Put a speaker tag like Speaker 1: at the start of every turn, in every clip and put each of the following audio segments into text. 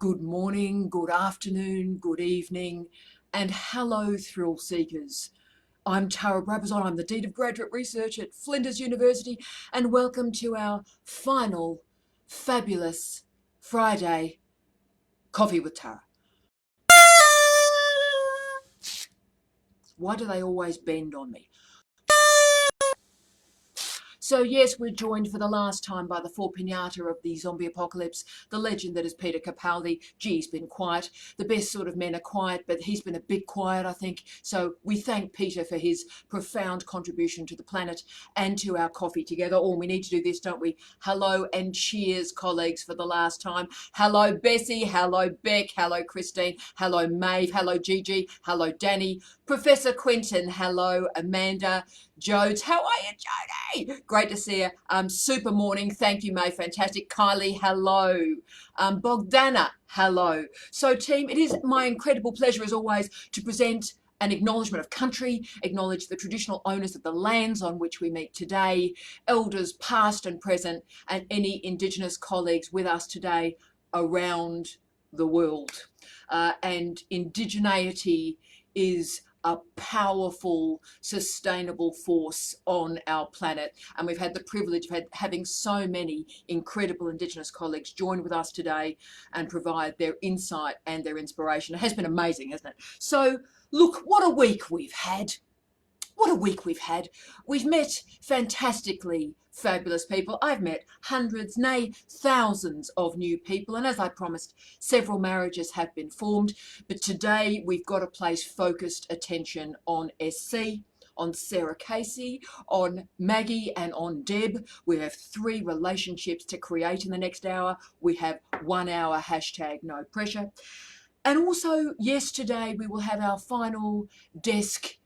Speaker 1: Good morning, good afternoon, good evening, and hello, thrill seekers. I'm Tara Brabazon, I'm the Dean of Graduate Research at Flinders University, and welcome to our final fabulous Friday Coffee with Tara. Why do they always bend on me? So yes, we're joined for the last time by the four pinata of the zombie apocalypse, the legend that is Peter Capaldi. Gee, he's been quiet. The best sort of men are quiet, but he's been a bit quiet, I think. So we thank Peter for his profound contribution to the planet and to our coffee together. Oh, we need to do this, don't we? Hello and cheers, colleagues, for the last time. Hello, Bessie. Hello, Beck. Hello, Christine. Hello, Maeve. Hello, Gigi. Hello, Danny. Professor Quinton. Hello, Amanda. Jodes, how are you, Jodie? Great to see you. Super morning. Thank you, May. Fantastic. Kylie, hello. Bogdana, hello. So, team, it is my incredible pleasure, as always, to present an acknowledgement of country, acknowledge the traditional owners of the lands on which we meet today, elders past and present, and any Indigenous colleagues with us today around the world. And indigeneity is a powerful, sustainable force on our planet. And we've had the privilege of having so many incredible Indigenous colleagues join with us today and provide their insight and their inspiration. It has been amazing, hasn't it? So, look, what a week we've had. What a week we've had. We've met fantastically fabulous people. I've met hundreds, nay, thousands of new people. And as I promised, several marriages have been formed. But today we've got to place focused attention on SC, on Sarah Casey, on Maggie, and on Deb. We have 3 relationships to create in the next hour. We have 1 hour hashtag no pressure. And also yesterday we will have our final desk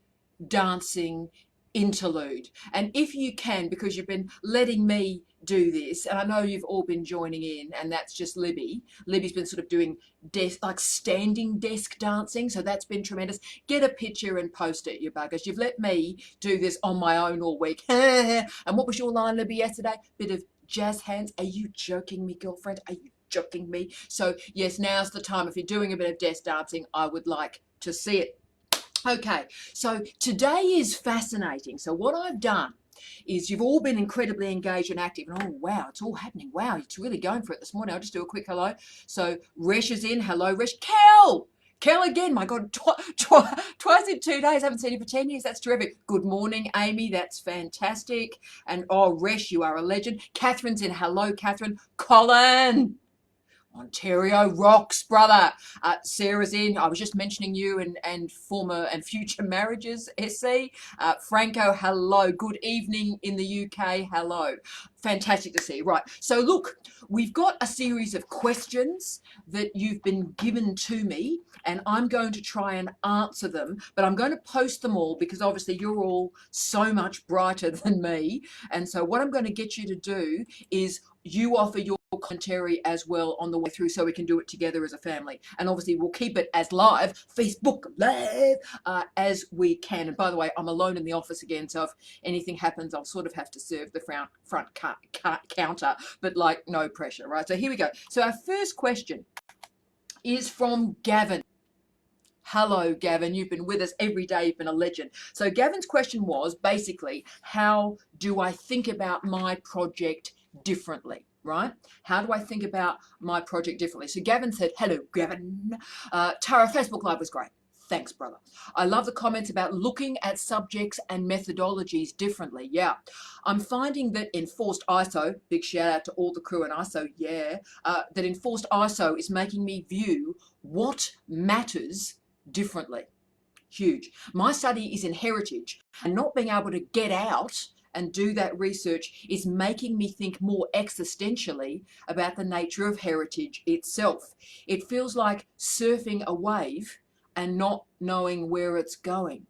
Speaker 1: dancing interlude. And if you can, because you've been letting me do this, and I know you've all been joining in, and that's just Libby. Libby's been sort of doing standing desk dancing, so that's been tremendous. Get a picture and post it, you buggers. You've let me do this on my own all week. And what was your line, Libby, yesterday? Bit of jazz hands. Are you joking me, girlfriend? Are you joking me? So yes, now's the time. If you're doing a bit of desk dancing, I would like to see it. Okay, so today is fascinating. So what I've done is you've all been incredibly engaged and active. And oh, wow, it's all happening. Wow, it's really going for it this morning. I'll just do a quick hello. So Resh is in. Hello, Resh. Kel again. My God, twice in 2 days. I haven't seen you for 10 years. That's terrific. Good morning, Amy. That's fantastic. And oh, Resh, you are a legend. Catherine's in. Hello, Catherine. Colin. Ontario rocks, brother. Sarah's in. I was just mentioning you and former and future marriages, SC. Franco, hello. Good evening in the UK. Hello. Fantastic to see you. Right. So look, we've got a series of questions that you've been given to me, and I'm going to try and answer them, but I'm going to post them all because obviously you're all so much brighter than me. And so what I'm going to get you to do is you offer your commentary as well on the way through so we can do it together as a family. And obviously we'll keep it as live, Facebook Live, as we can. And by the way, I'm alone in the office again, so if anything happens, I'll sort of have to serve the front counter, but like no pressure, right? So here we go. So our first question is from Gavin. Hello, Gavin. You've been with us every day. You've been a legend. So Gavin's question was basically, how do I think about my project differently, right? How do I think about my project differently? So Gavin said, hello, Gavin. Tara, Facebook Live was great. Thanks, brother. I love the comments about looking at subjects and methodologies differently. Yeah. I'm finding that enforced ISO, big shout out to all the crew in ISO, yeah, that enforced ISO is making me view what matters differently. Huge. My study is in heritage, and not being able to get out and do that research is making me think more existentially about the nature of heritage itself. It feels like surfing a wave and not knowing where it's going.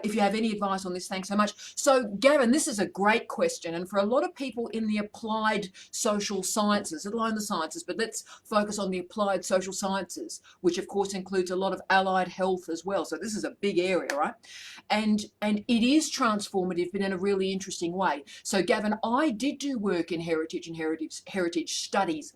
Speaker 1: If you have any advice on this, thanks so much. So, Gavin, this is a great question. And for a lot of people in the applied social sciences, let alone the sciences, but let's focus on the applied social sciences, which of course includes a lot of allied health as well. So this is a big area, right? And it is transformative, but in a really interesting way. So, Gavin, I did do work in heritage and heritage studies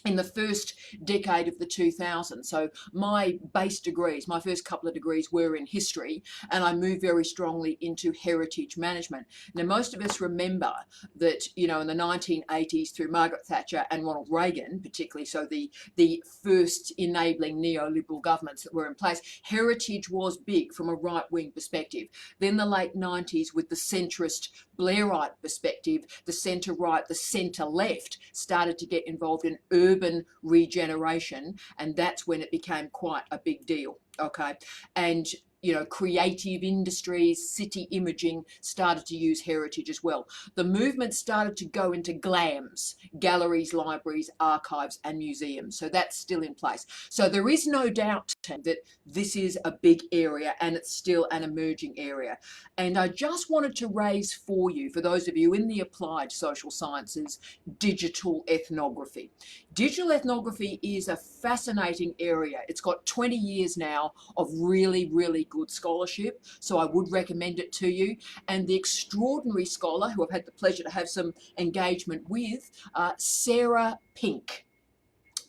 Speaker 1: in the first decade of the 2000s. So my base degrees, my first couple of degrees were in history, and I moved very strongly into heritage management. Now, most of us remember that, you know, in the 1980s through Margaret Thatcher and Ronald Reagan, particularly, so the first enabling neoliberal governments that were in place, heritage was big from a right-wing perspective. Then the late 90s with the centrist Blairite perspective, the centre-right, the centre-left started to get involved in urban regeneration, and that's when it became quite a big deal. Okay, and you know, creative industries, city imaging started to use heritage as well. The movement started to go into GLAMs, galleries, libraries, archives, and museums. So that's still in place. So there is no doubt that this is a big area, and it's still an emerging area. And I just wanted to raise for you, for those of you in the applied social sciences, digital ethnography. Digital ethnography is a fascinating area. It's got 20 years now of really, really good scholarship, so I would recommend it to you. And the extraordinary scholar who I've had the pleasure to have some engagement with, Sarah Pink.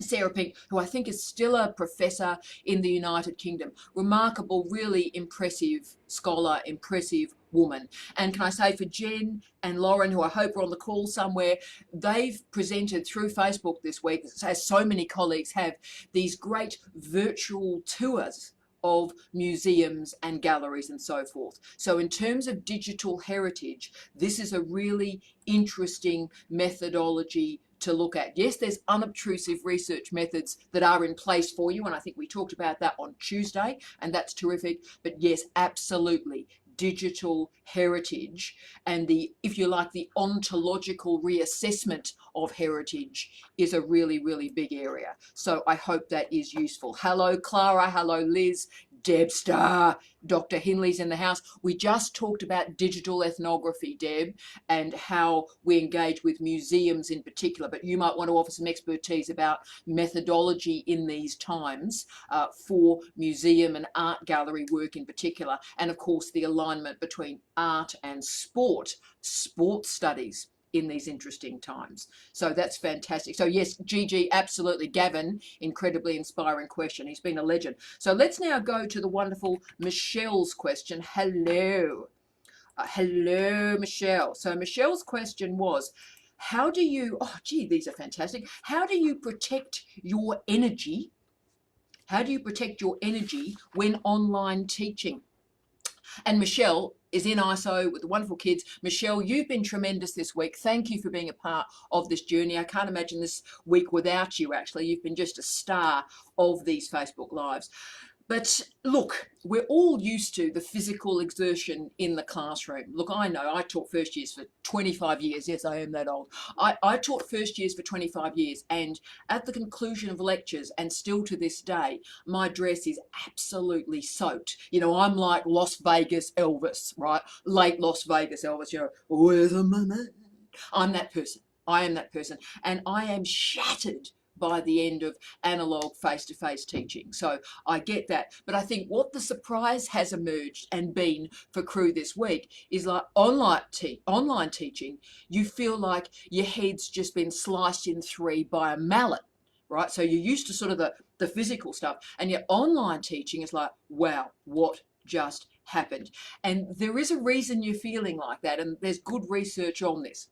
Speaker 1: Sarah Pink, who I think is still a professor in the United Kingdom. Remarkable, really impressive scholar, impressive woman. And can I say, for Jen and Lauren, who I hope are on the call somewhere, they've presented through Facebook this week, as so many colleagues have, these great virtual tours of museums and galleries and so forth. So in terms of digital heritage, this is a really interesting methodology to look at. Yes, there's unobtrusive research methods that are in place for you, and I think we talked about that on Tuesday, and that's terrific. But yes, absolutely, digital heritage and the, if you like, the ontological reassessment of heritage is a really, really big area. So I hope that is useful. Hello, Clara. Hello, Liz. Debstar. Dr. Hinley's in the house. We just talked about digital ethnography, Deb, and how we engage with museums in particular, but you might want to offer some expertise about methodology in these times for museum and art gallery work in particular, and of course the alignment between art and sports studies in these interesting times. So that's fantastic. So yes, Gigi, absolutely. Gavin, incredibly inspiring question. He's been a legend. So let's now go to the wonderful Michelle's question. Hello. Hello, Michelle. So Michelle's question was, how do you, oh gee, these are fantastic. How do you protect your energy? How do you protect your energy when online teaching? And Michelle is in ISO with the wonderful kids. Michelle, you've been tremendous this week. Thank you for being a part of this journey. I can't imagine this week without you, actually. You've been just a star of these Facebook Lives. But look, we're all used to the physical exertion in the classroom. Look, I know I taught first years for 25 years. Yes, I am that old. I taught first years for 25 years, and at the conclusion of lectures, and still to this day, my dress is absolutely soaked. You know, I'm like Las Vegas Elvis, right? Late Las Vegas Elvis, you know, where's the money? I'm that person. I am that person. And I am shattered by the end of analog face-to-face teaching. So I get that. But I think what the surprise has emerged and been for Crew this week is like online teaching, you feel like your head's just been sliced in three by a mallet, right? So you're used to sort of the physical stuff, and yet online teaching is like, wow, what just happened? And there is a reason you're feeling like that, and there's good research on this.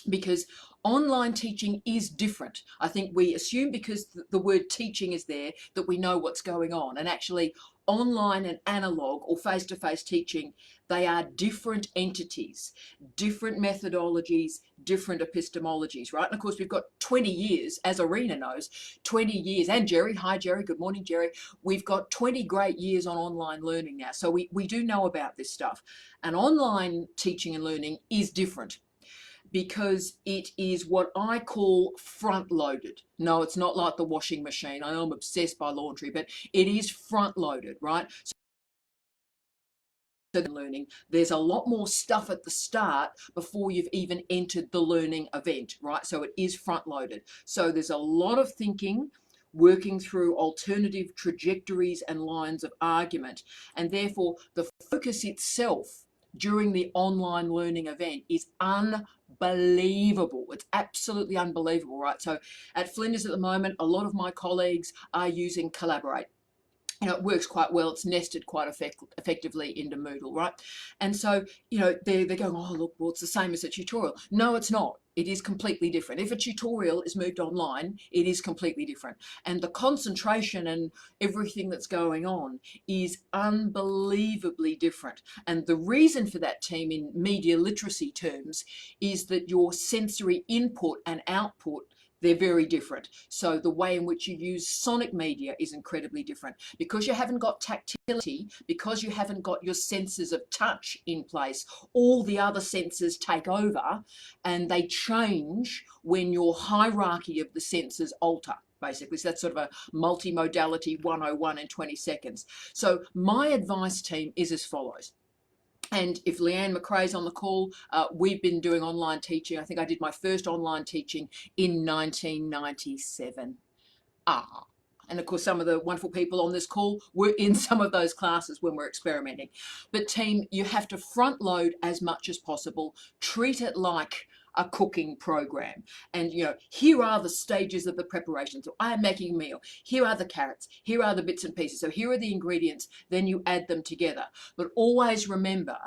Speaker 1: Because online teaching is different. I think we assume because the word teaching is there that we know what's going on. And actually, online and analog or face-to-face teaching, they are different entities, different methodologies, different epistemologies, right? And of course, we've got 20 years, as Arena knows, 20 years, and Jerry, hi Jerry, good morning Jerry, we've got 20 great years on online learning now. So we do know about this stuff. And online teaching and learning is different, because it is what I call front-loaded. No, it's not like the washing machine. I am obsessed by laundry, but it is front-loaded, right? So learning, there's a lot more stuff at the start before you've even entered the learning event, right? So it is front-loaded. So there's a lot of thinking, working through alternative trajectories and lines of argument, and therefore the focus itself during the online learning event is unbelievable. It's absolutely unbelievable, right? So at Flinders at the moment, a lot of my colleagues are using Collaborate. It works quite well. It's nested quite effectively into Moodle, right? And so, they're going, oh, look, well, it's the same as a tutorial. No, it's not. It is completely different. If a tutorial is moved online, it is completely different. And the concentration and everything that's going on is unbelievably different. And the reason for that, team, in media literacy terms, is that your sensory input and output, they're very different. So the way in which you use sonic media is incredibly different. Because you haven't got tactility, because you haven't got your senses of touch in place, all the other senses take over and they change when your hierarchy of the senses alter. Basically, so that's sort of a multimodality 101 in 20 seconds. So my advice, team, is as follows. And if Leanne McRae's on the call, we've been doing online teaching. I think I did my first online teaching in 1997. And of course, some of the wonderful people on this call were in some of those classes when we're experimenting. But team, you have to front load as much as possible. Treat it like a cooking program. And, here are the stages of the preparation. So I am making a meal. Here are the carrots. Here are the bits and pieces. So here are the ingredients. Then you add them together. But always remember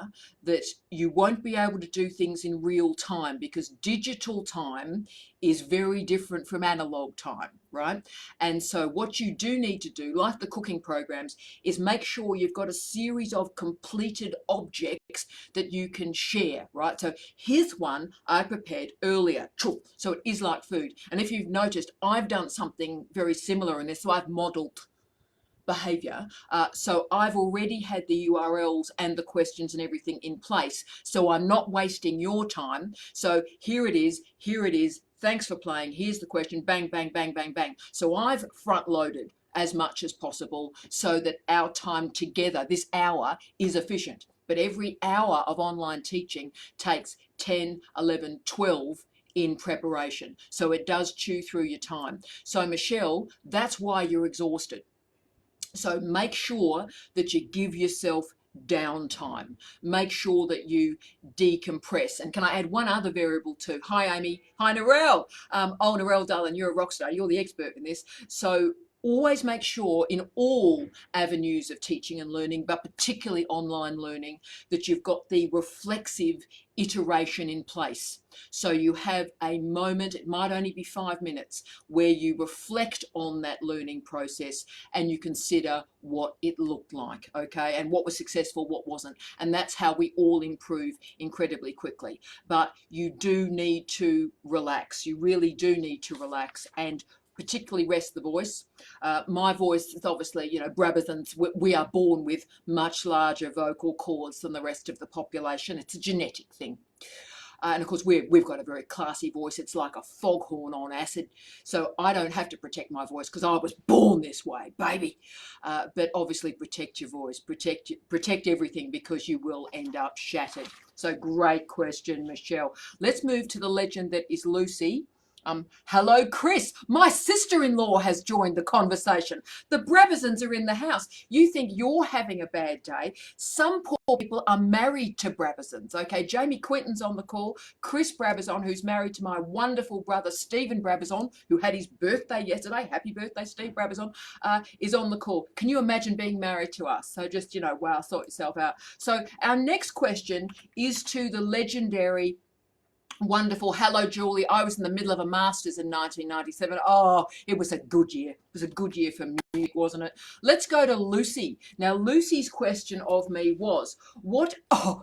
Speaker 1: that you won't be able to do things in real time, because digital time is very different from analog time, right? And so what you do need to do, like the cooking programs, is make sure you've got a series of completed objects that you can share, right? So here's one I prepared earlier. So it is like food. And if you've noticed, I've done something very similar in this. So I've modeled behavior. So I've already had the URLs and the questions and everything in place. So I'm not wasting your time. So here it is. Here it is. Thanks for playing. Here's the question. Bang, bang, bang, bang, bang. So I've front loaded as much as possible so that our time together, this hour, is efficient. But every hour of online teaching takes 10, 11, 12 in preparation. So it does chew through your time. So Michelle, that's why you're exhausted. So make sure that you give yourself downtime. Make sure that you decompress. And can I add one other variable too? Hi, Amy. Hi, Narelle. Narelle, darling, you're a rock star. You're the expert in this. So always make sure in all avenues of teaching and learning, but particularly online learning, that you've got the reflexive iteration in place. So you have a moment, it might only be 5 minutes, where you reflect on that learning process and you consider what it looked like, okay, and what was successful, what wasn't. And that's how we all improve incredibly quickly. But you do need to relax. You really do need to relax and particularly rest the voice. My voice is obviously, Brabazons, we are born with much larger vocal cords than the rest of the population. It's a genetic thing. And of course, we've got a very classy voice. It's like a foghorn on acid. So I don't have to protect my voice because I was born this way, baby. But obviously protect your voice, protect everything, because you will end up shattered. So great question, Michelle. Let's move to the legend that is Lucy. Hello, Chris. My sister-in-law has joined the conversation. The Brabazons are in the house. You think you're having a bad day. Some poor people are married to Brabazons. Okay, Jamie Quinton's on the call. Chris Brabazon, who's married to my wonderful brother, Stephen Brabazon, who had his birthday yesterday. Happy birthday, Steve Brabazon, is on the call. Can you imagine being married to us? So just, wow, sort yourself out. So our next question is to the legendary, wonderful, hello Julie. I was in the middle of a master's in 1997. Oh, it was a good year. It was a good year for music, wasn't it? Let's go to Lucy. Now, Lucy's question of me was,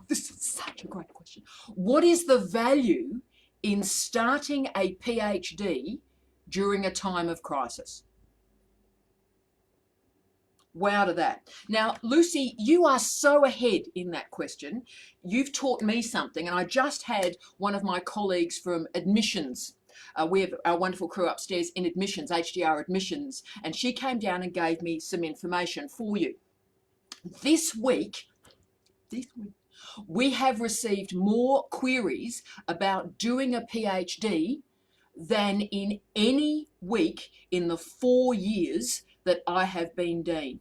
Speaker 1: this is such a great question. What is the value in starting a PhD during a time of crisis? Wow to that. Now, Lucy, you are so ahead in that question. You've taught me something, and I just had one of my colleagues from admissions. We have our wonderful crew upstairs in admissions, HDR admissions, and she came down and gave me some information for you. This week, we have received more queries about doing a PhD than in any week in the 4 years that I have been dean.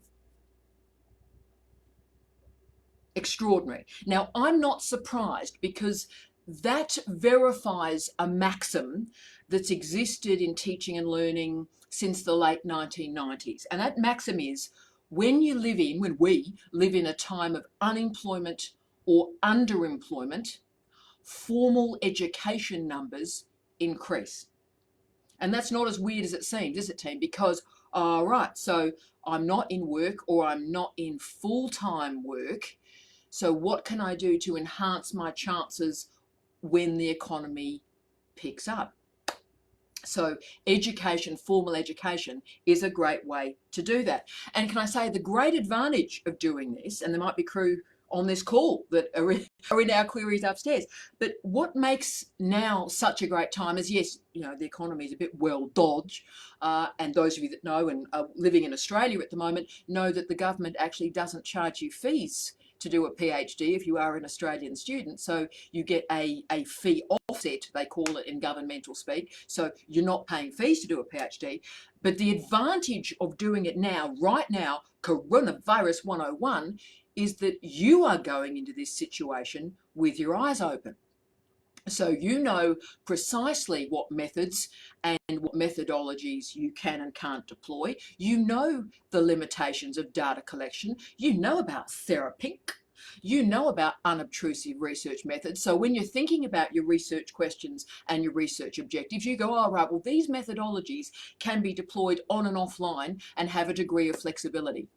Speaker 1: Extraordinary. Now, I'm not surprised, because that verifies a maxim that's existed in teaching and learning since the late 1990s. And that maxim is, when we live in a time of unemployment or underemployment, formal education numbers increase. And that's not as weird as it seems, is it, team? Because, all right, so I'm not in work or I'm not in full-time work. So what can I do to enhance my chances when the economy picks up? So education, formal education, is a great way to do that. And can I say the great advantage of doing this, and there might be crew on this call that are in our queries upstairs, but what makes now such a great time is, yes, you know, the economy is a bit well dodged, and those of you that know and are living in Australia at the moment know that the government actually doesn't charge you fees to do a PhD if you are an Australian student. So you get a fee offset, they call it in governmental speak. So you're not paying fees to do a PhD. But the advantage of doing it now, right now, coronavirus 101, is that you are going into this situation with your eyes open. So you know precisely what methods and what methodologies you can and can't deploy. You know the limitations of data collection. You know about TheraPink. You know about unobtrusive research methods. So when you're thinking about your research questions and your research objectives, you go, oh, right, well, these methodologies can be deployed on and offline and have a degree of flexibility.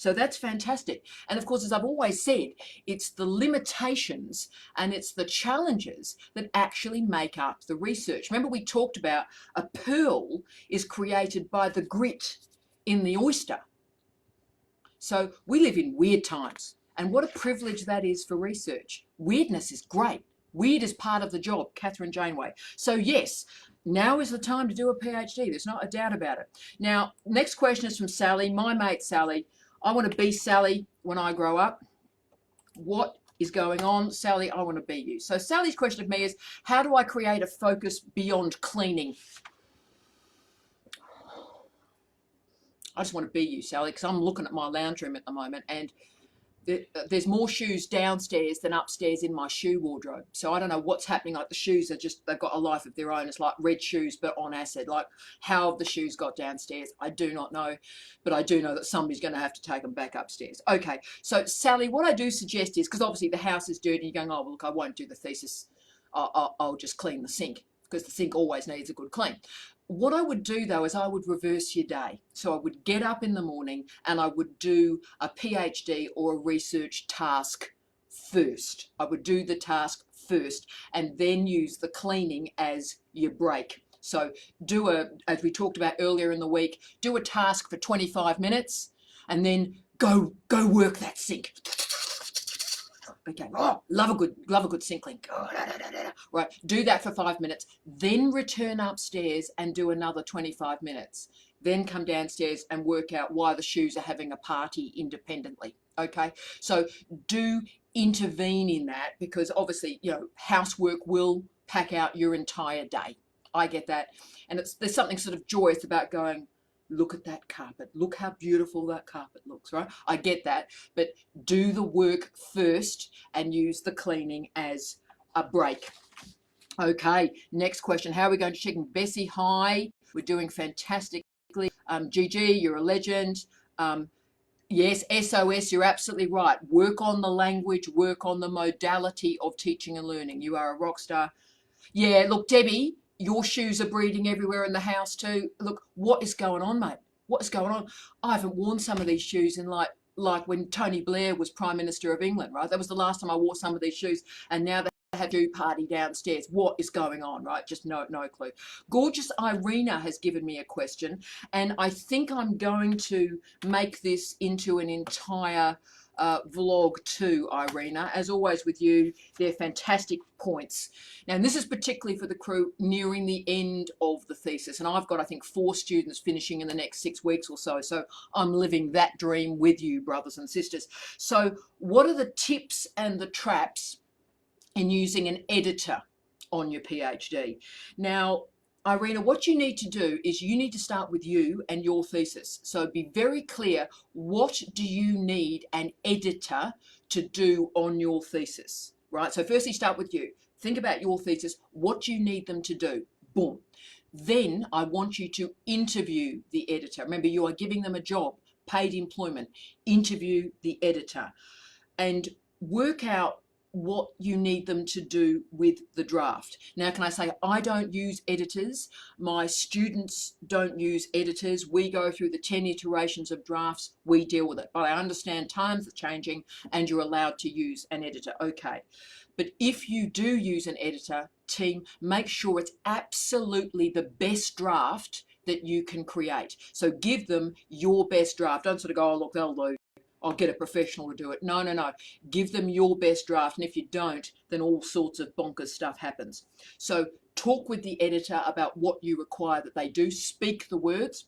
Speaker 1: So that's fantastic. And of course, as I've always said, it's the limitations and it's the challenges that actually make up the research. Remember, we talked about a pearl is created by the grit in the oyster. So we live in weird times, and what a privilege that is for research. Weirdness is great. Weird is part of the job, Catherine Janeway. So yes, now is the time to do a PhD. There's not a doubt about it. Now, next question is from Sally, my mate Sally. I want to be Sally when I grow up. What is going on? Sally, I want to be you. So Sally's question of me is, how do I create a focus beyond cleaning? I just want to be you, Sally, because I'm looking at my lounge room at the moment and there's more shoes downstairs than upstairs in my shoe wardrobe. So I don't know what's happening. Like the shoes are just, they've got a life of their own. It's like red shoes, but on acid. Like how have the shoes got downstairs? I do not know, but I do know that somebody's going to have to take them back upstairs. Okay, so Sally, what I do suggest is, because obviously the house is dirty, you're going, oh, well, look, I won't do the thesis. I'll just clean the sink, because the sink always needs a good clean. What I would do though is I would reverse your day. So I would get up in the morning and I would do a PhD or a research task first. I would do the task first and then use the cleaning as your break. So do as we talked about earlier in the week, do a task for 25 minutes and then go work that sink. Okay, oh, love a good sink clean. Right, do that for 5 minutes, then return upstairs and do another 25 minutes. Then come downstairs and work out why the shoes are having a party independently. Okay, so do intervene in that, because obviously, you know, housework will pack out your entire day. I get that. And there's something sort of joyous about going, look at that carpet. Look how beautiful that carpet looks, right? I get that. But do the work first and use the cleaning as a break. Okay, next question. How are we going to check in? Bessie, hi. We're doing fantastically. Gigi, you're a legend. Yes, SOS, you're absolutely right. Work on the language, work on the modality of teaching and learning. You are a rock star. Yeah, look, Debbie, your shoes are breeding everywhere in the house too. Look, what is going on, mate? What is going on? I haven't worn some of these shoes in like when Tony Blair was Prime Minister of England, right? That was the last time I wore some of these shoes, and now they have a shoe party downstairs. What is going on, right? Just no clue. Gorgeous Irina has given me a question, and I think I'm going to make this into an entire vlog too, Irina. As always with you, they're fantastic points. Now, and this is particularly for the crew nearing the end of the thesis, and I've got, I think, 4 students finishing in the next 6 weeks or so, so I'm living that dream with you, brothers and sisters. So what are the tips and the traps in using an editor on your PhD? Now, Irina, what you need to do is you need to start with you and your thesis. So be very clear, what do you need an editor to do on your thesis, right? So firstly, start with you. Think about your thesis, what you need them to do. Boom. Then I want you to interview the editor. Remember, you are giving them a job, paid employment. Interview the editor and work out what you need them to do with the draft. Now, can I say, I don't use editors. My students don't use editors. We go through the 10 iterations of drafts. We deal with it. But I understand times are changing and you're allowed to use an editor. Okay. But if you do use an editor, team, make sure it's absolutely the best draft that you can create. So give them your best draft. Don't sort of go, oh, look, they'll do. I'll get a professional to do it. No, no, no. Give them your best draft. And if you don't, then all sorts of bonkers stuff happens. So talk with the editor about what you require that they do. Speak the words.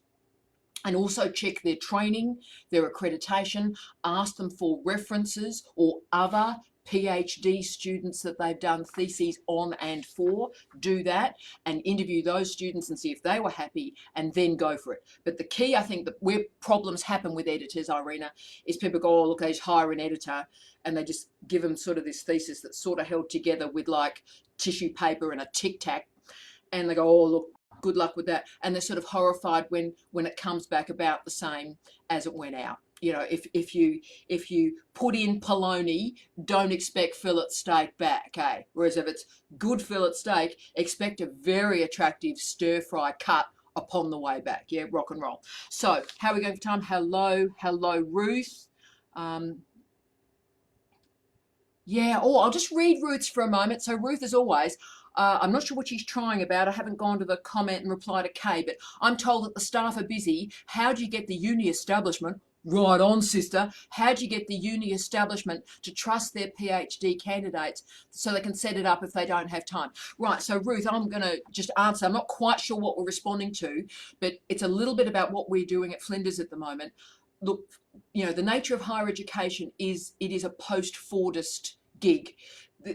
Speaker 1: And also check their training, their accreditation. Ask them for references or other PhD students that they've done theses on and for. Do that and interview those students and see if they were happy and then go for it. But the key, I think, that where problems happen with editors, Irina, is people go, oh, look, they just hire an editor and they just give them sort of this thesis that's sort of held together with like tissue paper and a Tic Tac. And they go, oh, look, good luck with that. And they're sort of horrified when it comes back about the same as it went out. You know, if you put in polony, don't expect fillet steak back, okay? Whereas if it's good fillet steak, expect a very attractive stir fry cut upon the way back. Yeah, rock and roll. So how are we going for time? Hello, Ruth. Yeah, oh, I'll just read Ruth's for a moment. So Ruth, as always, I'm not sure what she's trying about. I haven't gone to the comment and reply to Kay, but I'm told that the staff are busy. How do you get the uni establishment? Right on, sister. How do you get the uni establishment to trust their PhD candidates so they can set it up if they don't have time? Right, so Ruth, I'm going to just answer. I'm not quite sure what we're responding to, but it's a little bit about what we're doing at Flinders at the moment. Look, you know, the nature of higher education is it is a post-Fordist gig.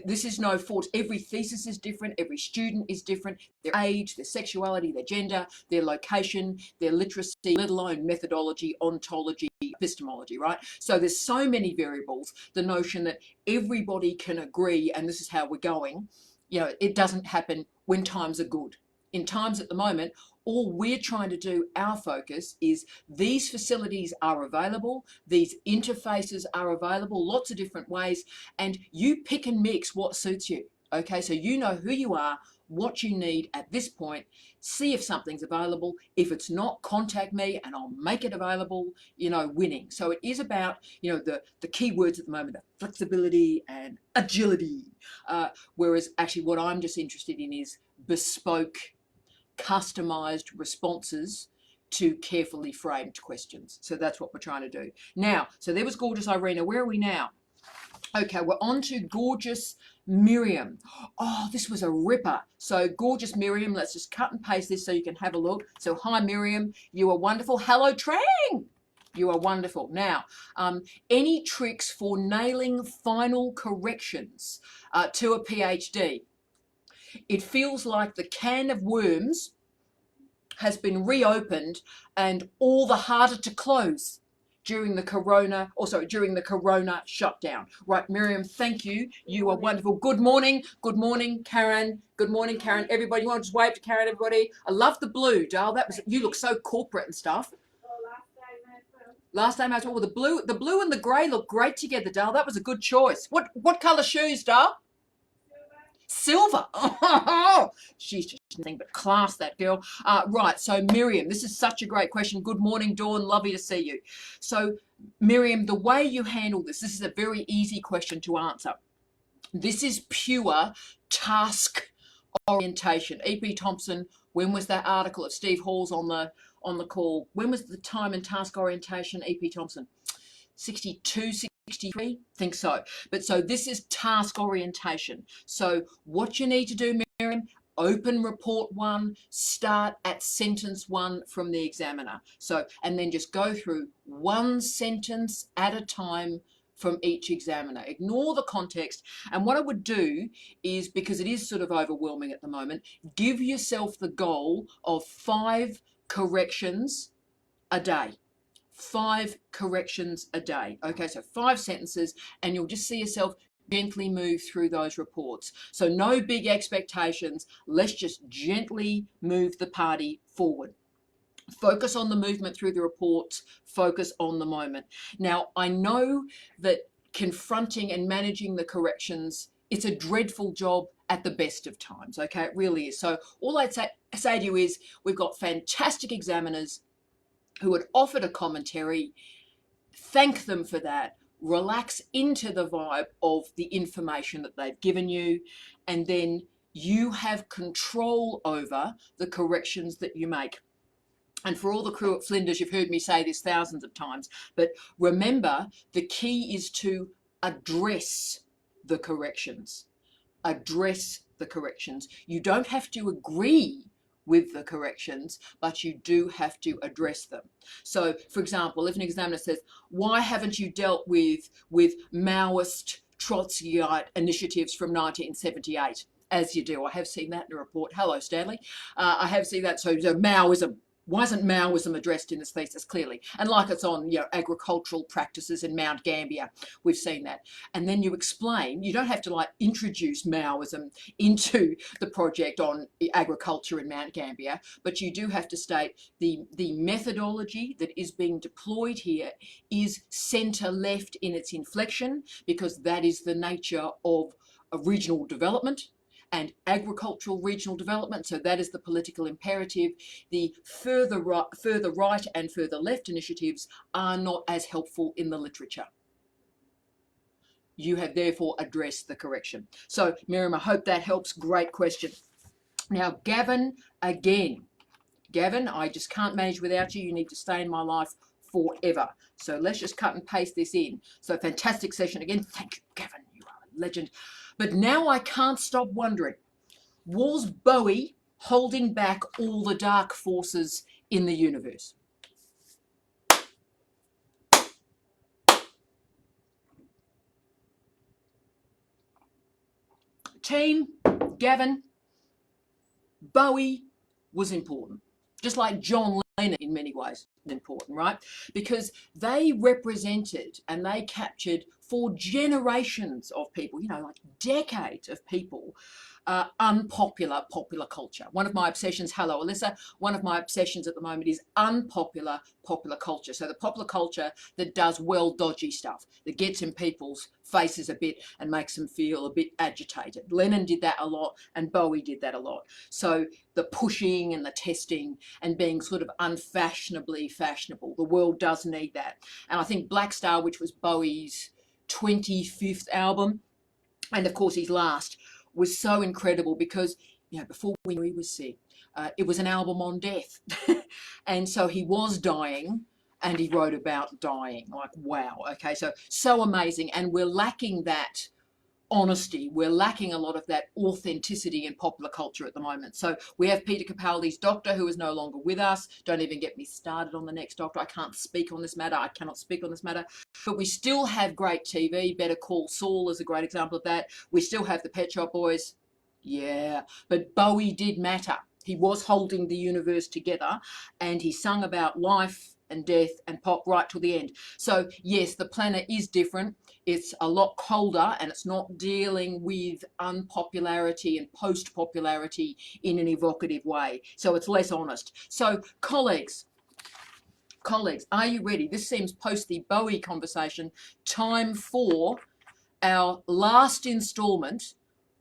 Speaker 1: This is no fault. Every thesis is different. Every student is different. Their age, their sexuality, their gender, their location, their literacy, let alone methodology, ontology, epistemology, right? So there's so many variables. The notion that everybody can agree and this is how we're going, you know, it doesn't happen when times are good. In times at the moment, all we're trying to do, our focus is these facilities are available, these interfaces are available, lots of different ways, and you pick and mix what suits you. Okay, so you know who you are, what you need at this point, see if something's available. If it's not, contact me and I'll make it available, you know, winning. So it is about, you know, the key words at the moment are flexibility and agility. Whereas actually what I'm just interested in is bespoke, customized responses to carefully framed questions. So that's what we're trying to do. Now, so there was gorgeous Irina. Where are we now? Okay, we're on to gorgeous Miriam. Oh, this was a ripper. So gorgeous Miriam, let's just cut and paste this so you can have a look. So hi Miriam, you are wonderful. Hello Trang. You are wonderful. Now, any tricks for nailing final corrections to a PhD? It feels like the can of worms has been reopened and all the harder to close during the corona shutdown. Right, Miriam, thank you. You are wonderful. Good morning, Karen. Good morning, Karen. Everybody, you want to just wave to Karen, everybody? I love the blue, Dale. That was, you look so corporate and stuff. Last time I saw, well, the blue and the grey look great together, Dale. That was a good choice. What colour shoes, Dale? Silver. Oh, she's just nothing but class, that girl. Right, so Miriam, this is such a great question. Good morning, Dawn. Lovely to see you. So, Miriam, the way you handle this is a very easy question to answer. This is pure task orientation. E.P. Thompson, when was that article of Steve Hall's on the call? When was the time and task orientation, E.P. Thompson? 62, 63? Think so. But so this is task orientation. So what you need to do, Miriam, open report 1, start at sentence 1 from the examiner. So, and then just go through one sentence at a time from each examiner. Ignore the context. And what I would do is, because it is sort of overwhelming at the moment, give yourself the goal of 5 corrections a day. 5 corrections a day. Okay, so 5 sentences, and you'll just see yourself gently move through those reports. So no big expectations. Let's just gently move the party forward. Focus on the movement through the reports, focus on the moment. Now, I know that confronting and managing the corrections, it's a dreadful job at the best of times, okay? It really is. So all I'd say to you is we've got fantastic examiners who had offered a commentary. Thank them for that. Relax into the vibe of the information that they've given you, and then you have control over the corrections that you make. And for all the crew at Flinders, you've heard me say this thousands of times, but remember, the key is to address the corrections. Address the corrections. You don't have to agree with the corrections, but you do have to address them. So, for example, if an examiner says, why haven't you dealt with Maoist Trotskyite initiatives from 1978? As you do. I have seen that in a report. Hello, Stanley. I have seen that. So Maoism. Why isn't Maoism addressed in this thesis clearly? And like it's on, agricultural practices in Mount Gambier, we've seen that. And then you explain, you don't have to like introduce Maoism into the project on agriculture in Mount Gambier, but you do have to state the methodology that is being deployed here is centre left in its inflection, because that is the nature of a regional development and agricultural regional development. So that is the political imperative. The further right and further left initiatives are not as helpful in the literature. You have therefore addressed the correction. So Miriam, I hope that helps. Great question. Now, Gavin, again. Gavin, I just can't manage without you. You need to stay in my life forever. So let's just cut and paste this in. So fantastic session again. Thank you, Gavin. You are a legend. But now I can't stop wondering, was Bowie holding back all the dark forces in the universe? Team, Gavin, Bowie was important. Just like John Lennon in many ways important, right? Because they represented and they captured for generations of people, like decades of people, unpopular popular culture. One of my obsessions, hello Alyssa, one of my obsessions at the moment is unpopular popular culture. So the popular culture that does dodgy stuff, that gets in people's faces a bit and makes them feel a bit agitated. Lennon did that a lot and Bowie did that a lot. So the pushing and the testing and being sort of unfashionably fashionable, the world does need that. And I think Black Star, which was Bowie's 25th album, and of course his last, was so incredible because, before we knew he was sick, it was an album on death. And so he was dying and he wrote about dying. Like, wow. Okay, so amazing. And we're lacking that honesty. We're lacking a lot of that authenticity in popular culture at the moment. So we have Peter Capaldi's Doctor, who is no longer with us. Don't even get me started on the next Doctor. I can't speak on this matter. I cannot speak on this matter. But we still have great TV. Better Call Saul is a great example of that. We still have the Pet Shop Boys. Yeah, but Bowie did matter. He was holding the universe together and he sung about life and death and pop right till the end. So yes, the planet is different. It's a lot colder and it's not dealing with unpopularity and post-popularity in an evocative way. So it's less honest. So colleagues, are you ready? This seems post the Bowie conversation, time for our last installment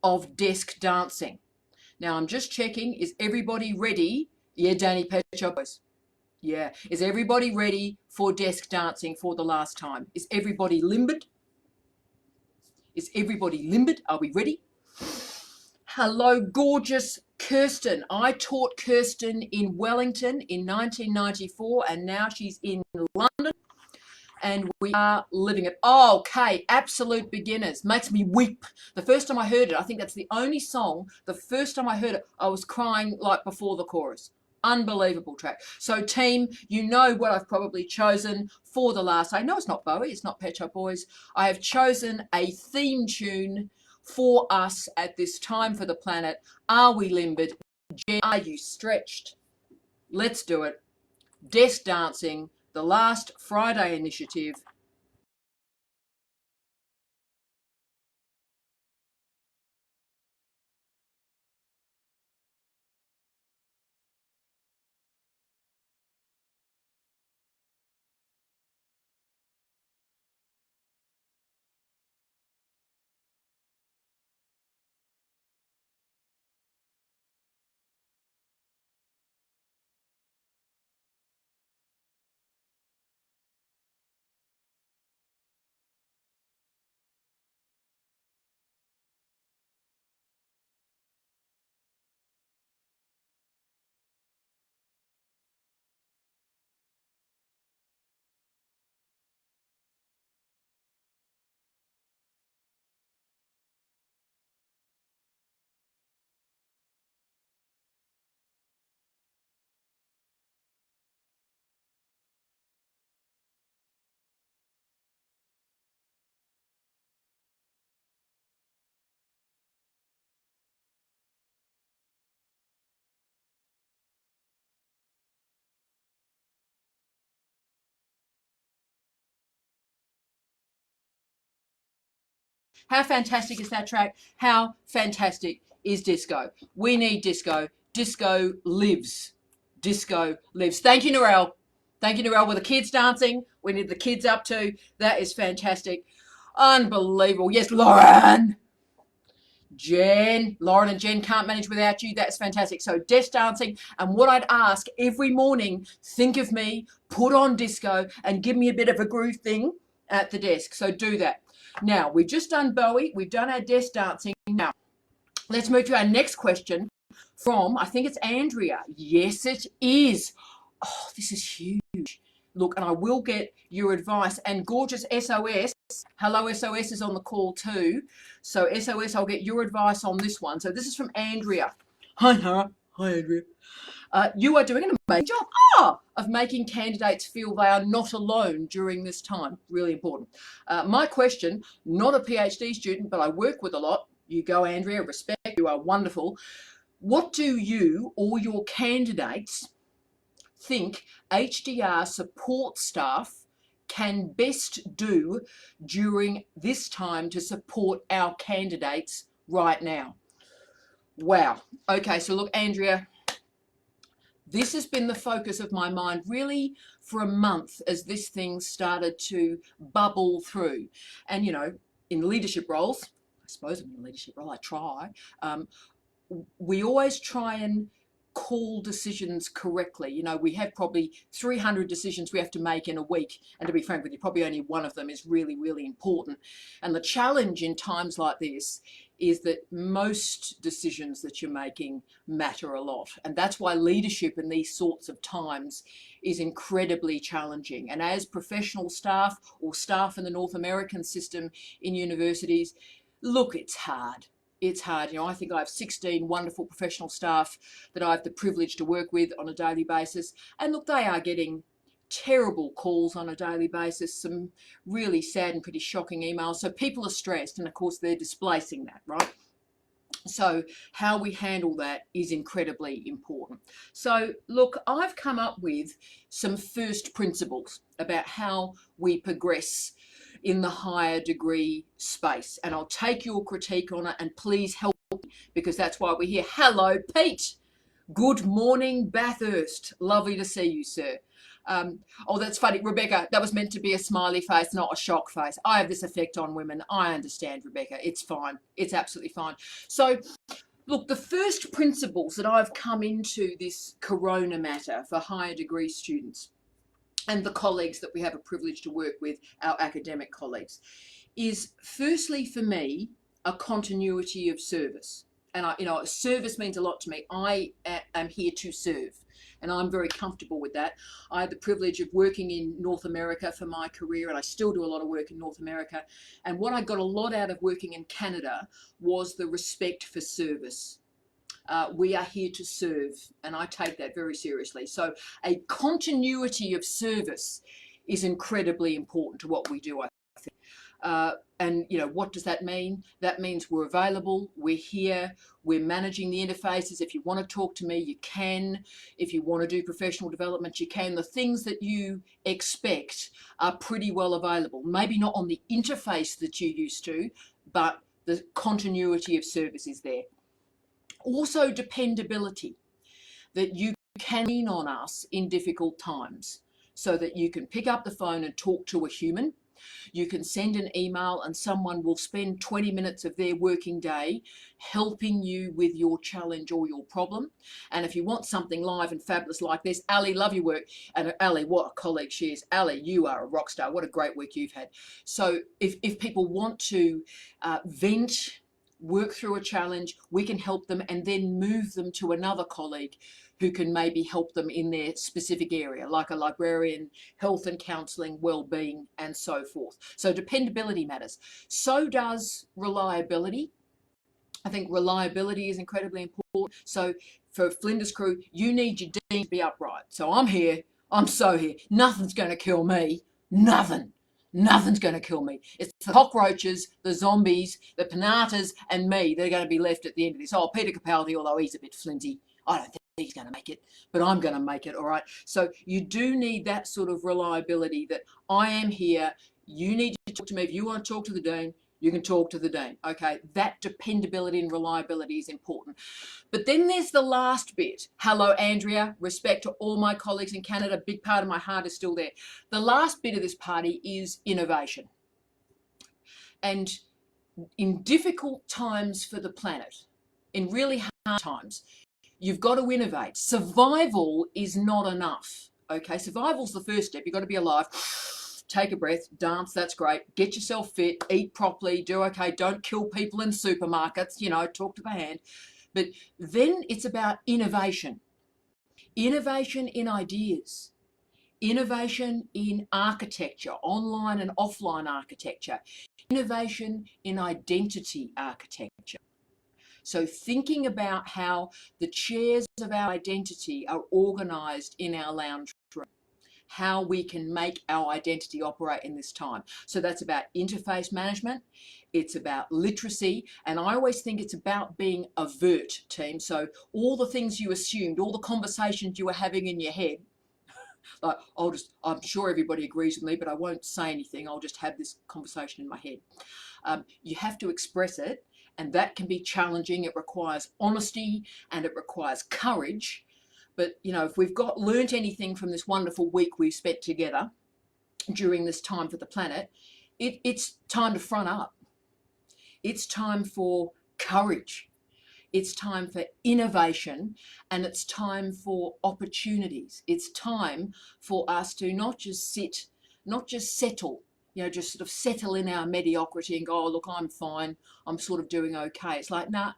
Speaker 1: of Desk Dancing. Now I'm just checking, is everybody ready? Yeah, Danny Pet Shop Boys. Yeah. Is everybody ready for Desk Dancing for the last time? Is everybody limbered? Is everybody limbered? Are we ready? Hello, gorgeous Kirsten. I taught Kirsten in Wellington in 1994 and now she's in London and we are living it. Oh, okay, Absolute Beginners. Makes me weep. The first time I heard it, I think that's the only song, the first time I heard it, I was crying like before the chorus. Unbelievable track. So team, you know what I've probably chosen for the last. I know it's not Bowie, it's not Pet Shop Boys. I have chosen a theme tune for us at this time for the planet. Are we limbered? Are you stretched? Let's do it. Desk Dancing, the last Friday initiative. How fantastic is that track? How fantastic is disco? We need disco. Disco lives. Disco lives. Thank you, Narelle. Thank you, Narelle. With the kids dancing, we need the kids up too. That is fantastic. Unbelievable. Yes, Lauren. Lauren and Jen can't manage without you. That's fantastic. So desk dancing, and what I'd ask every morning, think of me, put on disco, and give me a bit of a groove thing at the desk. So do that. Now, we've just done Bowie. We've done our desk dancing. Now, let's move to our next question from, I think it's Andrea. Yes, it is. Oh, this is huge. Look, and I will get your advice. And gorgeous SOS, hello, SOS is on the call too. So SOS, I'll get your advice on this one. So this is from Andrea. Hi, Nara. Hi, Andrea. You are doing an amazing job of making candidates feel they are not alone during this time. Really important. My question, not a PhD student, but I work with a lot. You go, Andrea, respect, you are wonderful. What do you or your candidates think HDR support staff can best do during this time to support our candidates right now? Wow. Okay, so look, Andrea, this has been the focus of my mind really for a month as this thing started to bubble through. And, you know, in leadership roles, I suppose I'm in a leadership role, I try, we always try and call decisions correctly. You know, we have probably 300 decisions we have to make in a week, and to be frank with you, probably only one of them is really, really important. And the challenge in times like this is that most decisions that you're making matter a lot, and that's why leadership in these sorts of times is incredibly challenging. And as professional staff or staff in the North American system in universities, look, it's hard. It's hard. You know, I think I have 16 wonderful professional staff that I have the privilege to work with on a daily basis. And look, they are getting terrible calls on a daily basis, some really sad and pretty shocking emails. So people are stressed, and of course they're displacing that, right? So how we handle that is incredibly important. So look, I've come up with some first principles about how we progress in the higher degree space. And I'll take your critique on it, and please help me, because that's why we're here. Hello, Pete. Good morning, Bathurst. Lovely to see you, sir. Oh, that's funny, Rebecca. That was meant to be a smiley face, not a shock face. I have this effect on women. I understand, Rebecca. It's fine. It's absolutely fine. So, look, the first principles that I've come into this corona matter for higher degree students and the colleagues that we have a privilege to work with, our academic colleagues, is firstly for me a continuity of service. And service means a lot to me. I am here to serve, and I'm very comfortable with that. I had the privilege of working in North America for my career, and I still do a lot of work in North America. And what I got a lot out of working in Canada was the respect for service. We are here to serve, and I take that very seriously. So a continuity of service is incredibly important to what we do, I think. And, you know, what does that mean? That means we're available, we're here, we're managing the interfaces. If you want to talk to me, you can. If you want to do professional development, you can. The things that you expect are pretty well available. Maybe not on the interface that you used to, but the continuity of service is there. Also, dependability, that you can lean on us in difficult times, so that you can pick up the phone and talk to a human. You can send an email and someone will spend 20 minutes of their working day helping you with your challenge or your problem. And if you want something live and fabulous like this, Ali, love your work. And Ali, what a colleague she is. Ali, you are a rock star. What a great week you've had. So if people want to vent, work through a challenge, we can help them and then move them to another colleague who can maybe help them in their specific area, like a librarian, health and counselling, well-being, and so forth. So dependability matters. So does reliability. I think reliability is incredibly important. So for Flinders Crew, you need your dean to be upright. So I'm here. I'm so here. Nothing's going to kill me. Nothing. Nothing's going to kill me. It's the cockroaches, the zombies, the panatas, and me that are going to be left at the end of this. Oh, Peter Capaldi, although he's a bit flinty, I don't think he's going to make it, but I'm going to make it, all right? So you do need that sort of reliability that I am here. You need to talk to me. If you want to talk to the dean, You can talk to the dean. Okay, that dependability and reliability is important. But then there's the last bit. Hello, Andrea. Respect to all my colleagues in Canada. Big part of my heart is still there. The last bit of this party is innovation. And in difficult times for the planet, in really hard times, you've got to innovate. Survival is not enough. Okay, survival's the first step. You've got to be alive. Take a breath, dance, that's great. Get yourself fit, eat properly, do okay. Don't kill people in supermarkets, talk to the hand. But then it's about innovation. Innovation in ideas. Innovation in architecture, online and offline architecture. Innovation in identity architecture. So thinking about how the chairs of our identity are organised in our lounge room, how we can make our identity operate in this time. So that's about interface management, it's about literacy, and I always think it's about being avert, team. So all the things you assumed, all the conversations you were having in your head, like I'm sure everybody agrees with me, but I won't say anything, I'll just have this conversation in my head. You have to express it, and that can be challenging. It requires honesty and it requires courage. But, if we've learnt anything from this wonderful week we've spent together during this time for the planet, it's time to front up. It's time for courage. It's time for innovation, and it's time for opportunities. It's time for us to not just settle, just sort of settle in our mediocrity and go, oh, look, I'm fine. I'm sort of doing okay. It's like, nah,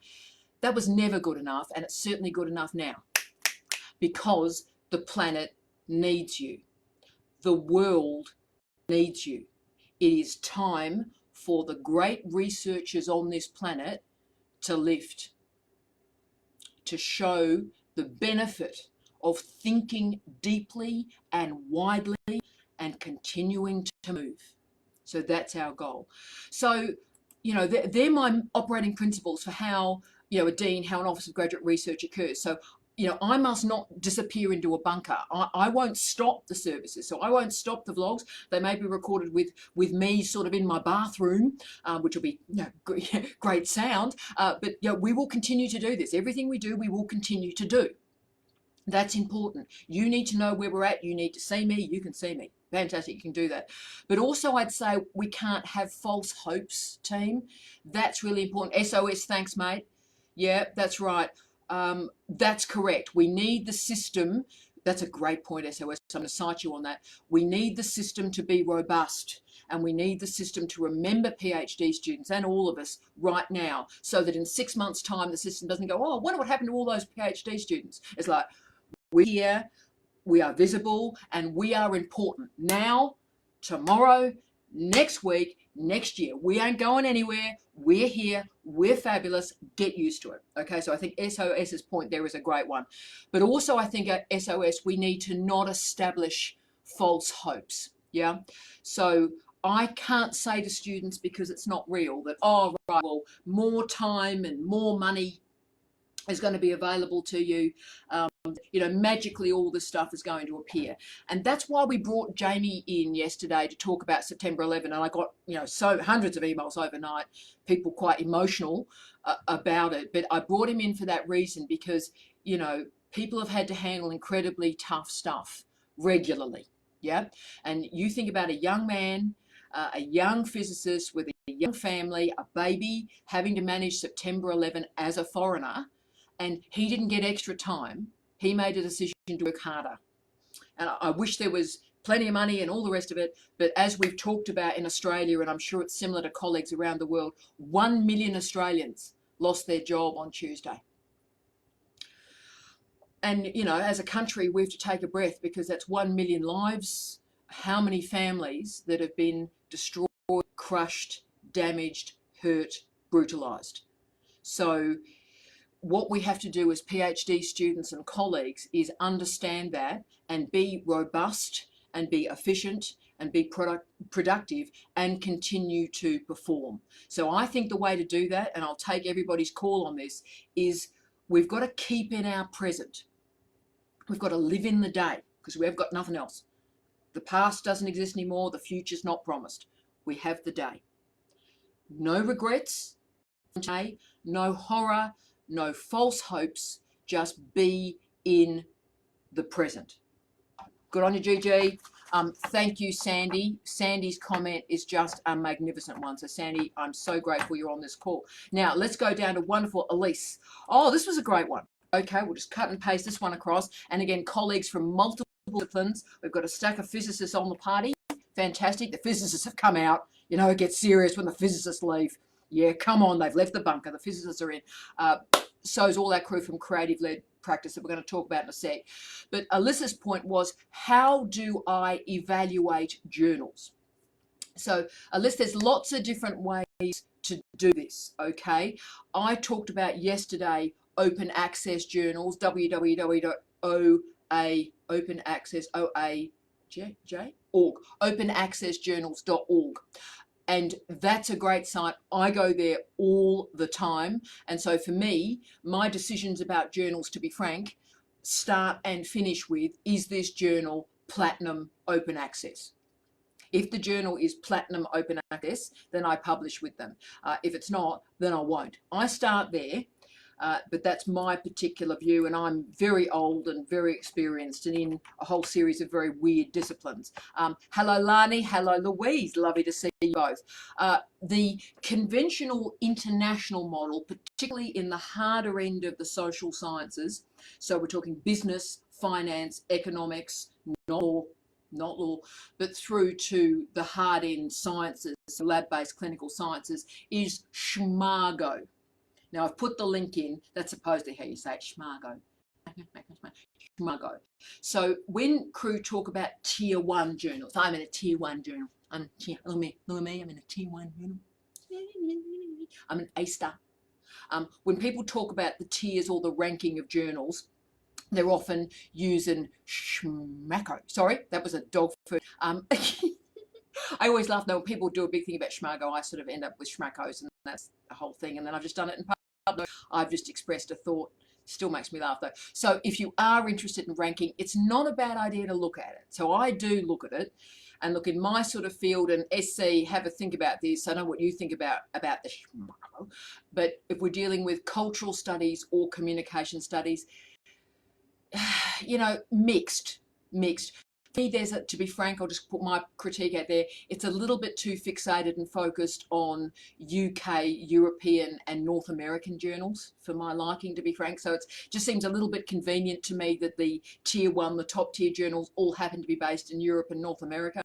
Speaker 1: that was never good enough, and it's certainly good enough now. Because the planet needs you. The world needs you. It is time for the great researchers on this planet to lift, to show the benefit of thinking deeply and widely and continuing to move. So that's our goal. So, they're my operating principles for how, a dean, how an Office of Graduate Research occurs. So I must not disappear into a bunker. I won't stop the services. So I won't stop the vlogs. They may be recorded with me sort of in my bathroom, which will be great sound. But we will continue to do this. Everything we do, we will continue to do. That's important. You need to know where we're at. You need to see me. You can see me. Fantastic, you can do that. But also I'd say we can't have false hopes, team. That's really important. SOS, thanks, mate. Yeah, that's right. That's correct. We need the system. That's a great point, SOS. I'm going to cite you on that. We need the system to be robust, and we need the system to remember PhD students and all of us right now, so that in 6 months' time, the system doesn't go, oh, I wonder what happened to all those PhD students. It's like, we're here, we are visible, and we are important now, tomorrow, next week, next year. We ain't going anywhere. We're here. We're fabulous. Get used to it. Okay, so I think SOS's point there is a great one. But also I think at SOS we need to not establish false hopes. Yeah, so I can't say to students, because it's not real, that, oh, right, well, more time and more money is going to be available to you. Magically all this stuff is going to appear. And that's why we brought Jamie in yesterday to talk about September 11. And I got, so hundreds of emails overnight, people quite emotional about it. But I brought him in for that reason, because, people have had to handle incredibly tough stuff regularly. Yeah. And you think about a young man, a young physicist with a young family, a baby, having to manage September 11 as a foreigner, and he didn't get extra time. He made a decision to work harder. And I wish there was plenty of money and all the rest of it. But as we've talked about in Australia, and I'm sure it's similar to colleagues around the world, 1 million Australians lost their job on Tuesday. And, as a country, we have to take a breath, because that's 1 million lives. How many families that have been destroyed, crushed, damaged, hurt, brutalised. So what we have to do as PhD students and colleagues is understand that and be robust and be efficient and be productive and continue to perform. So I think the way to do that, and I'll take everybody's call on this, is we've got to keep in our present. We've got to live in the day, because we've got nothing else. The past doesn't exist anymore. The future's not promised. We have the day. No regrets, no horror, no false hopes, just be in the present. Good on you, Gigi. Thank you, Sandy. Sandy's comment is just a magnificent one. So, Sandy, I'm so grateful you're on this call. Now, let's go down to wonderful Elise. Oh, this was a great one. Okay, we'll just cut and paste this one across. And again, colleagues from multiple disciplines. We've got a stack of physicists on the party. Fantastic. The physicists have come out. You know, it gets serious when the physicists leave. Yeah, come on. They've left the bunker. The physicists are in. So's all that crew from creative-led practice that we're going to talk about in a sec. But Alyssa's point was, how do I evaluate journals? So, Alyssa, there's lots of different ways to do this, okay? I talked about yesterday open access journals, openaccessjournals.org. And that's a great site. I go there all the time. And so for me, my decisions about journals, to be frank, start and finish with, is this journal platinum open access? If the journal is platinum open access, then I publish with them. If it's not, then I won't. I start there. But that's my particular view, and I'm very old and very experienced and in a whole series of very weird disciplines. Hello, Lani. Hello, Louise. Lovely to see you both. The conventional international model, particularly in the harder end of the social sciences, so we're talking business, finance, economics, not law, but through to the hard end sciences, so lab-based clinical sciences, is SHMARGO. Now, I've put the link in. That's supposedly how you say it, SHMARGO. SHMARGO. So when crew talk about tier 1 journals, I'm in a tier 1 journal. I'm in a tier 1 journal. I'm an A-star. When people talk about the tiers or the ranking of journals, they're often using SHMACO. Sorry, that was a dog food. I always laugh when people do a big thing about SHMARGO. I sort of end up with SHMACOs, and that's the whole thing. And then I've just done it in public. I've just expressed a thought. Still makes me laugh though. So if you are interested in ranking, it's not a bad idea to look at it. So I do look at it and look in my sort of field, and SC, have a think about this. I know what you think about the SHMARGO, but if we're dealing with cultural studies or communication studies, you know, mixed. To be frank, I'll just put my critique out there. It's a little bit too fixated and focused on UK, European and North American journals for my liking, to be frank. So it just seems a little bit convenient to me that the tier 1, the top tier journals all happen to be based in Europe and North America.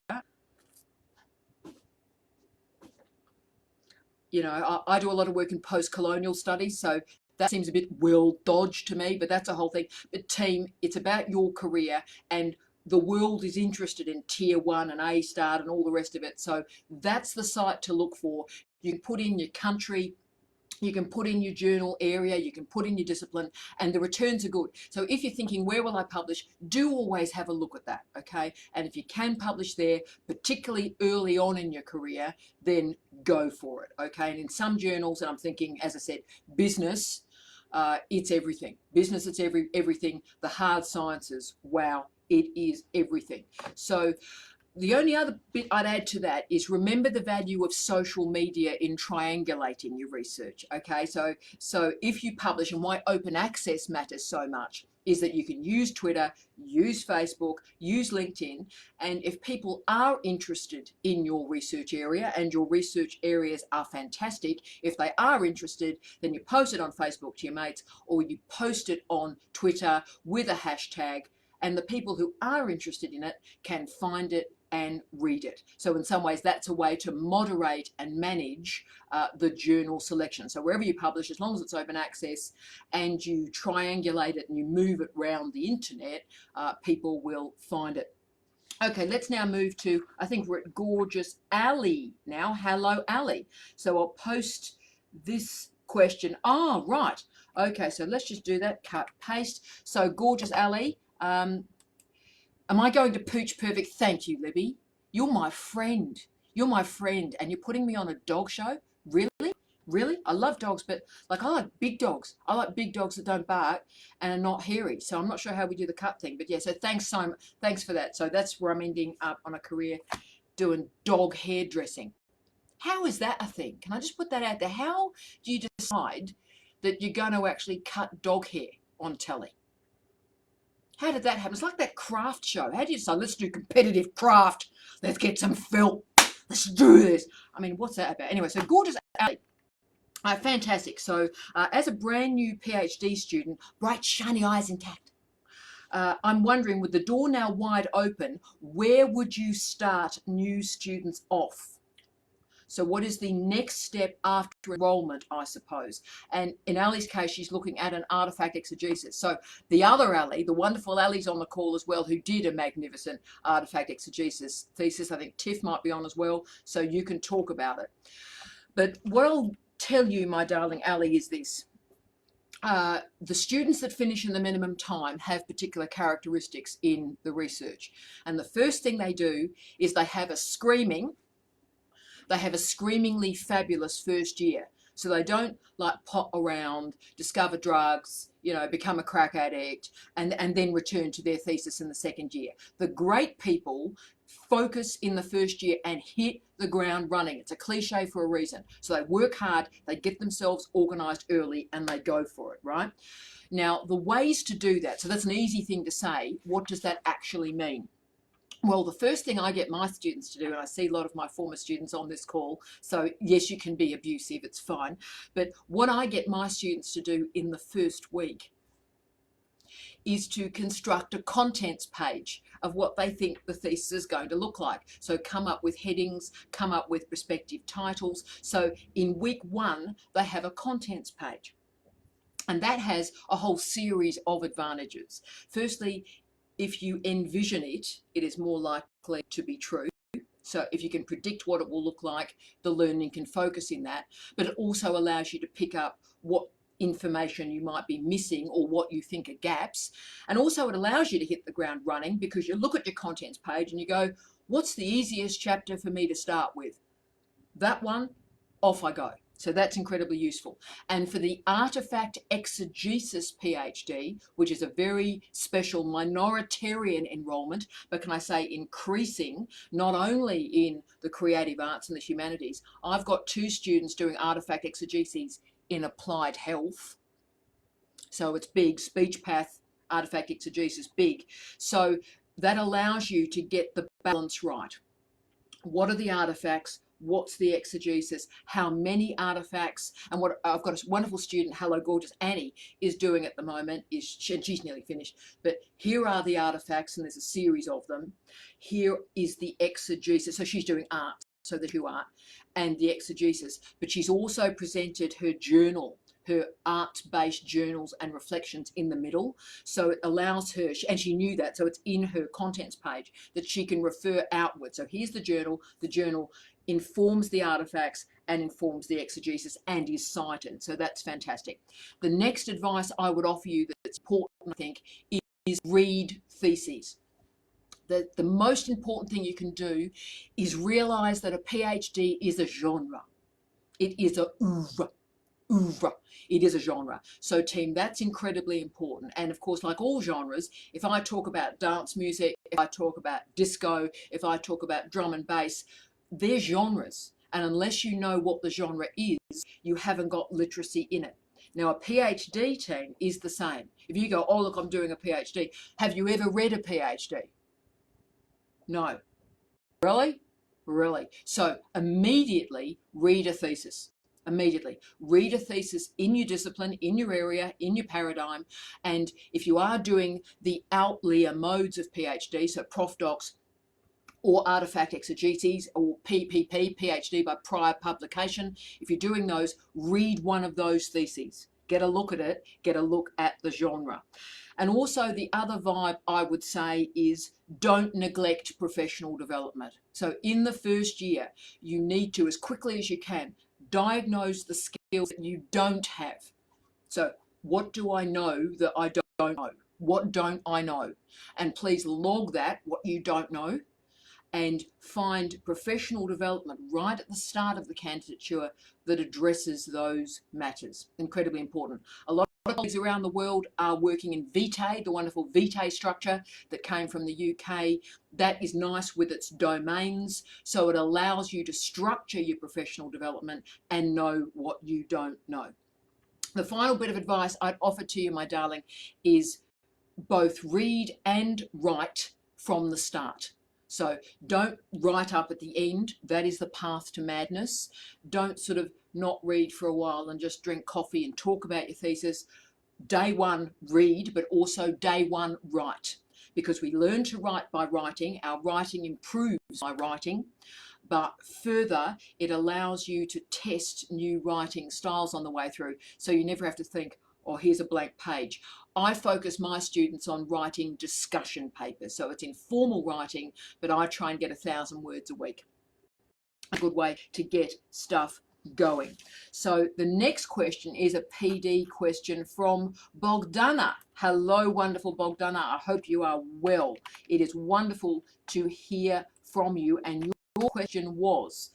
Speaker 1: You know, I do a lot of work in post-colonial studies, so that seems a bit well dodged to me, but that's a whole thing. But team, it's about your career, and the world is interested in tier 1 and A-star and all the rest of it. So that's the site to look for. You can put in your country, you can put in your journal area, you can put in your discipline, and the returns are good. So if you're thinking, where will I publish? Do always have a look at that, okay? And if you can publish there, particularly early on in your career, then go for it, okay? And in some journals, and I'm thinking, as I said, business, it's everything. Business, it's everything. The hard sciences, wow, it is everything. So the only other bit I'd add to that is remember the value of social media in triangulating your research, okay? So if you publish, and why open access matters so much, is that you can use Twitter, use Facebook, use LinkedIn, and if people are interested in your research area, and your research areas are fantastic, if they are interested, then you post it on Facebook to your mates, or you post it on Twitter with a hashtag, and the people who are interested in it can find it and read it. So in some ways, that's a way to moderate and manage the journal selection. So wherever you publish, as long as it's open access and you triangulate it and you move it around the internet, people will find it. Okay, let's now move to, I think we're at Gorgeous Ali now. Hello, Ali. So I'll post this question. Oh, right. Okay, so let's just do that. Cut, paste. So Gorgeous Ali, am I going to Pooch Perfect? Thank you, Libby. You're my friend. You're my friend, and you're putting me on a dog show? Really? Really? I love dogs, but like I like big dogs. I like big dogs that don't bark and are not hairy. So I'm not sure how we do the cut thing, but yeah. So thanks, Simon. Thanks for that. So that's where I'm ending up on a career doing dog hairdressing. How is that a thing? Can I just put that out there? How do you decide that you're going to actually cut dog hair on telly? How did that happen? It's like that craft show. How do you decide, let's do competitive craft, let's get some felt, let's do this? I mean, what's that about? Anyway, so gorgeous Ali. Fantastic. So as a brand new PhD student, bright, shiny eyes intact, I'm wondering, with the door now wide open, where would you start new students off? So what is the next step after enrollment, I suppose? And in Ali's case, she's looking at an artifact exegesis. So the other Ali, the wonderful Ali's on the call as well, who did a magnificent artifact exegesis thesis. I think Tiff might be on as well, so you can talk about it. But what I'll tell you, my darling Ali, is this. The students that finish in the minimum time have particular characteristics in the research. And the first thing they do is they have a screamingly fabulous first year. So they don't like pot around, discover drugs, become a crack addict, and then return to their thesis in the second year. The great people focus in the first year and hit the ground running. It's a cliche for a reason. So they work hard, they get themselves organized early, and they go for it, right? Now, the ways to do that, so that's an easy thing to say. What does that actually mean? Well, the first thing I get my students to do, and I see a lot of my former students on this call, so yes, you can be abusive, it's fine. But what I get my students to do in the first week is to construct a contents page of what they think the thesis is going to look like. So come up with headings, come up with respective titles. So in week 1, they have a contents page. And that has a whole series of advantages. Firstly, if you envision it, it is more likely to be true. So if you can predict what it will look like, the learning can focus in that. But it also allows you to pick up what information you might be missing or what you think are gaps. And also it allows you to hit the ground running, because you look at your contents page and you go, what's the easiest chapter for me to start with? That one, off I go. So that's incredibly useful. And for the artifact exegesis PhD, which is a very special minoritarian enrollment, but can I say increasing, not only in the creative arts and the humanities, I've got 2 students doing artifact exegeses in applied health. So it's big, speech path, artifact exegesis, big. So that allows you to get the balance right. What are the artifacts? What's the exegesis? How many artifacts? And what I've got a wonderful student, hello gorgeous Annie, is doing at the moment is, she's nearly finished, but here are the artifacts, and there's a series of them. Here is the exegesis. So she's doing art, so the 2 art and the exegesis, but she's also presented her journal, her art-based journals and reflections in the middle. So it allows her, and she knew that, so it's in her contents page that she can refer outward. So here's the journal informs the artifacts and informs the exegesis and is cited. So that's fantastic. The next advice I would offer you that's important, I think, is read theses. The most important thing you can do is realize that a PhD is a genre. It is a oeuvre. It is a genre. So team, that's incredibly important. And of course, like all genres, if I talk about dance music, if I talk about disco, if I talk about drum and bass, they're genres. And unless you know what the genre is, you haven't got literacy in it. Now, a PhD team is the same. If you go, oh, look, I'm doing a PhD. Have you ever read a PhD? No. Really? Really. So immediately read a thesis. Immediately read a thesis in your discipline, in your area, in your paradigm. And if you are doing the outlier modes of PhD, so prof docs or artifact exegeses or PPP, PhD by prior publication, if you're doing those, read one of those theses. Get a look at it, get a look at the genre. And also the other vibe I would say is don't neglect professional development. So in the first year, you need to, as quickly as you can, diagnose the skills that you don't have. So what do I know that I don't know? What don't I know? And please log that, what you don't know, and find professional development right at the start of the candidature that addresses those matters. Incredibly important. A lot of colleagues around the world are working in Vitae, the wonderful Vitae structure that came from the UK. That is nice with its domains, so it allows you to structure your professional development and know what you don't know. The final bit of advice I'd offer to you, my darling, is both read and write from the start. So don't write up at the end. That is the path to madness. Don't sort of not read for a while and just drink coffee and talk about your thesis. Day one, read, but also day one, write. Because we learn to write by writing. Our writing improves by writing. But further, it allows you to test new writing styles on the way through. So you never have to think, oh, here's a blank page. I focus my students on writing discussion papers. So it's informal writing, but I try and get 1,000 words a week. A good way to get stuff going. So the next question is a PD question from Bogdana. Hello, wonderful Bogdana. I hope you are well. It is wonderful to hear from you. And your question was,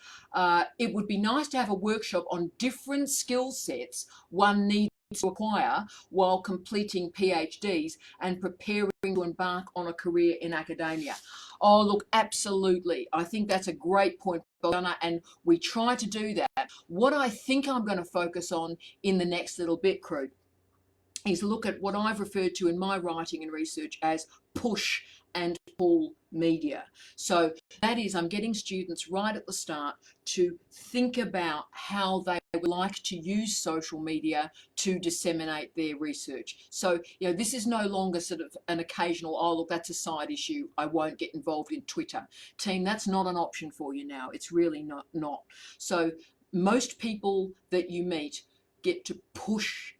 Speaker 1: it would be nice to have a workshop on different skill sets one needs to acquire while completing PhDs and preparing to embark on a career in academia. Oh, look, absolutely. I think that's a great point, Bogdana, and we try to do that. What I think I'm going to focus on in the next little bit, crew, is look at what I've referred to in my writing and research as push and pull media. So that is, I'm getting students right at the start to think about how they would like to use social media to disseminate their research. So, you know, this is no longer sort of an occasional, oh, look, that's a side issue, I won't get involved in Twitter. Team, that's not an option for you now. It's really not. So most people that you meet get to push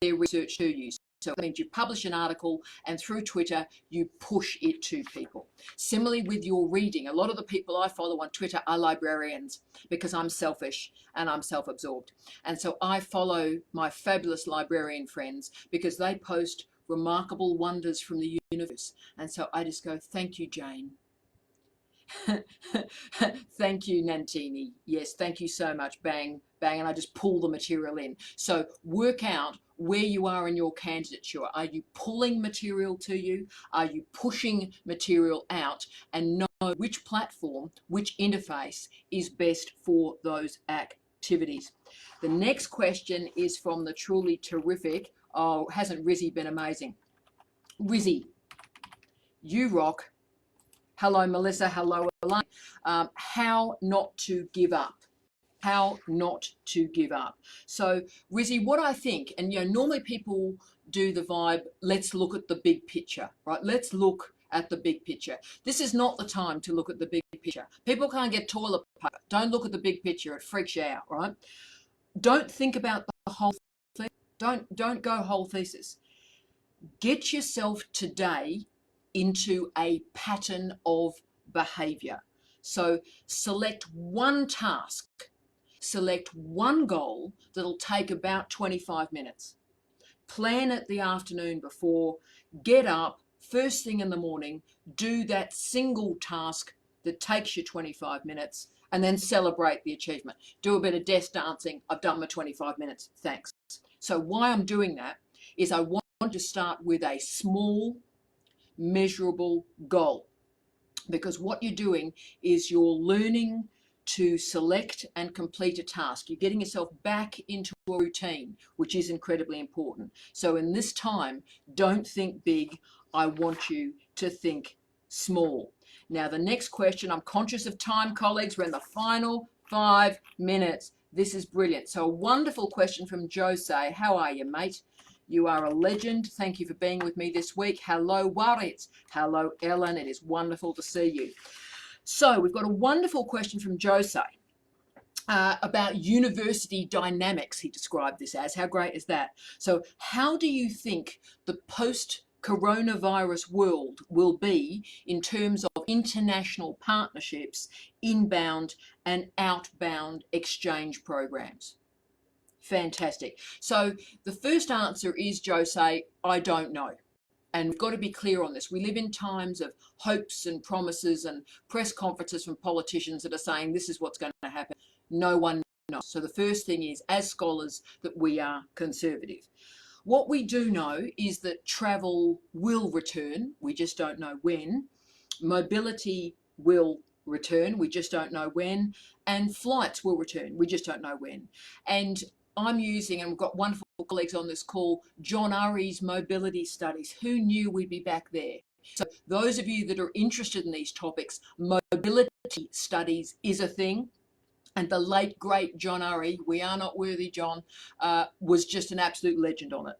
Speaker 1: their research to you. So that means you publish an article and through Twitter, you push it to people. Similarly with your reading, a lot of the people I follow on Twitter are librarians because I'm selfish and I'm self-absorbed. And so I follow my fabulous librarian friends because they post remarkable wonders from the universe. And so I just go, thank you, Jane. Thank you, Nantini. Yes, thank you so much. Bang, bang. And I just pull the material in. So work out where you are in your candidature. Are you pulling material to you? Are you pushing material out? And know which platform, which interface is best for those activities. The next question is from the truly terrific, oh, hasn't Rizzy been amazing? Rizzy, you rock. Hello, Melissa. Hello, Elaine. How not to give up. How not to give up. So, Rizzy, what I think, and you know, normally people do the vibe, let's look at the big picture, right? Let's look at the big picture. This is not the time to look at the big picture. People can't get toilet paper. Don't look at the big picture. It freaks you out, right? Don't think about the whole thing. Don't go whole thesis. Get yourself today into a pattern of behavior. So select one task, select one goal that'll take about 25 minutes. Plan it the afternoon before, get up first thing in the morning, do that single task that takes you 25 minutes, and then celebrate the achievement. Do a bit of desk dancing. I've done my 25 minutes. Thanks. So why I'm doing that is I want to start with a small, measurable goal, because what you're doing is you're learning to select and complete a task. You're getting yourself back into a routine, which is incredibly important. So in this time, don't think big. I want you to think small. Now, the next question, I'm conscious of time, colleagues. We're in the final 5 minutes. This is brilliant. So a wonderful question from Jose. How are you, mate? You are a legend. Thank you for being with me this week. Hello, Warit. Hello, Ellen. It is wonderful to see you. So we've got a wonderful question from Jose about university dynamics, he described this as. How great is that? So how do you think the post-coronavirus world will be in terms of international partnerships, inbound and outbound exchange programs? Fantastic. So the first answer is, Jose, I don't know. And we've got to be clear on this. We live in times of hopes and promises and press conferences from politicians that are saying this is what's going to happen. No one knows. So the first thing is, as scholars, that we are conservative. What we do know is that travel will return. We just don't know when. Mobility will return. We just don't know when. And flights will return. We just don't know when. And I'm using, and we've got wonderful colleagues on this call, John Urry's mobility studies. Who knew we'd be back there? So those of you that are interested in these topics, mobility studies is a thing. And the late, great John Urry, we are not worthy, John, was just an absolute legend on it.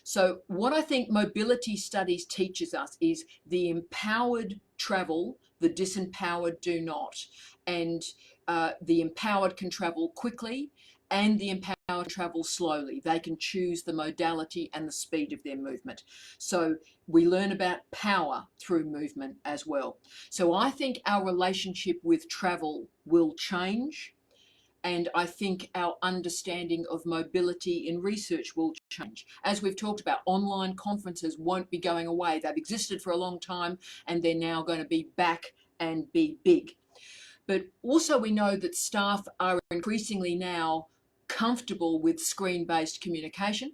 Speaker 1: So what I think mobility studies teaches us is the empowered travel, the disempowered do not. And the empowered can travel quickly and the empowered travel slowly. They can choose the modality and the speed of their movement. So we learn about power through movement as well. So I think our relationship with travel will change. And I think our understanding of mobility in research will change. As we've talked about, online conferences won't be going away. They've existed for a long time and they're now going to be back and be big. But also we know that staff are increasingly now comfortable with screen-based communication.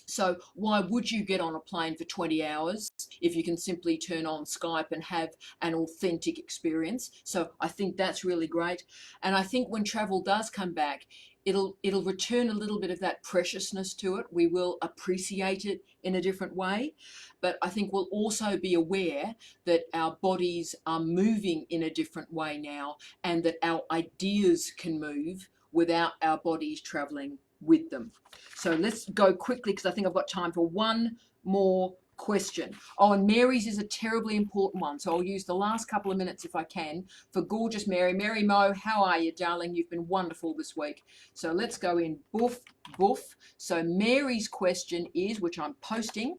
Speaker 1: So why would you get on a plane for 20 hours if you can simply turn on Skype and have an authentic experience? So I think that's really great. And I think when travel does come back, it'll return a little bit of that preciousness to it. We will appreciate it in a different way. But I think we'll also be aware that our bodies are moving in a different way now, and that our ideas can move without our bodies traveling with them. So let's go quickly because I think I've got time for one more question. Oh, and Mary's is a terribly important one. So I'll use the last couple of minutes if I can for gorgeous Mary. Mary Mo, how are you, darling? You've been wonderful this week. So let's go in boof, boof. So Mary's question is, which I'm posting,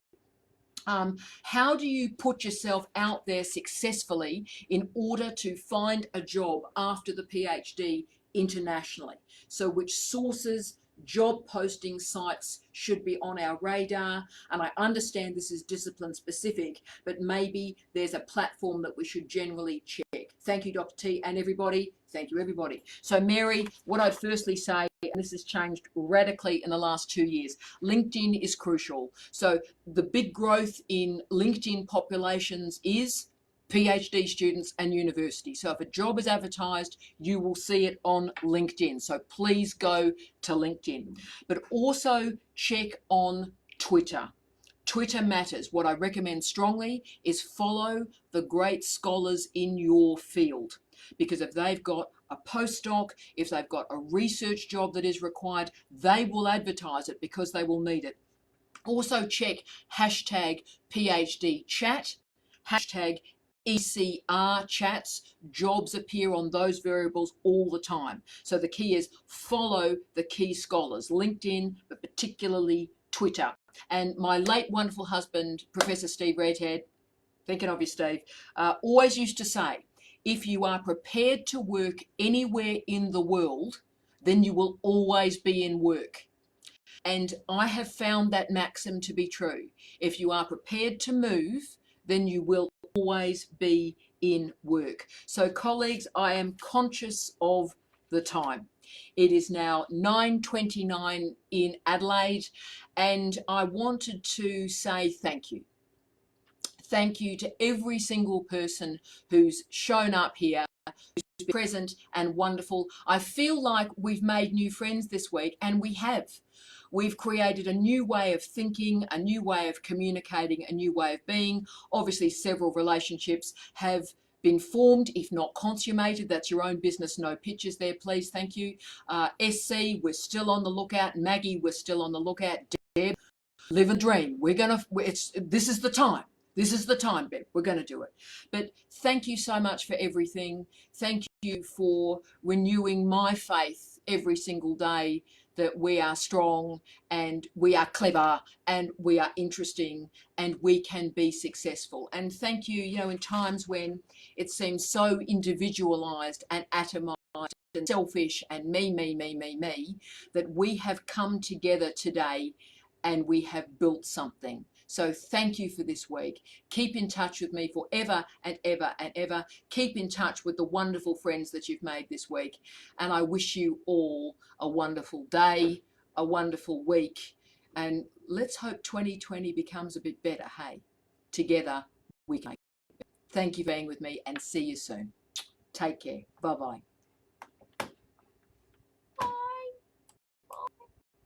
Speaker 1: how do you put yourself out there successfully in order to find a job after the PhD internationally? So which sources, job posting sites should be on our radar? And I understand this is discipline specific, but maybe there's a platform that we should generally check. Thank you, Dr. T, and everybody. Thank you, everybody. So Mary, what I'd firstly say, and this has changed radically in the last 2 years, LinkedIn is crucial. So the big growth in LinkedIn populations is PhD students and universities. So if a job is advertised, you will see it on LinkedIn. So please go to LinkedIn. But also check on Twitter. Twitter matters. What I recommend strongly is follow the great scholars in your field. Because if they've got a postdoc, if they've got a research job that is required, they will advertise it because they will need it. Also check hashtag PhD chat, hashtag ECR chats. Jobs appear on those variables all the time. So the key is follow the key scholars, LinkedIn, but particularly Twitter. And my late wonderful husband, Professor Steve Redhead, thinking of you, Steve, always used to say, if you are prepared to work anywhere in the world, then you will always be in work. And I have found that maxim to be true. If you are prepared to move, then you will always be in work. So colleagues, I am conscious of the time. It is now 9:29 in Adelaide, and I wanted to say thank you. Thank you to every single person who's shown up here, who's been present and wonderful. I feel like we've made new friends this week, and we have. We've created a new way of thinking, a new way of communicating, a new way of being. Obviously, several relationships have been formed, if not consummated. That's your own business. No pictures there, please. Thank you. SC, we're still on the lookout. Maggie, we're still on the lookout. Deb, live a dream. This is the time. This is the time, Bev. We're going to do it. But thank you so much for everything. Thank you for renewing my faith every single day that we are strong and we are clever and we are interesting and we can be successful. And thank you, in times when it seems so individualized and atomized and selfish and me, that we have come together today and we have built something. So thank you for this week. Keep in touch with me forever and ever and ever. Keep in touch with the wonderful friends that you've made this week. And I wish you all a wonderful day, a wonderful week. And let's hope 2020 becomes a bit better, hey? Together we can. Thank you for being with me and see you soon. Take care. Bye-bye.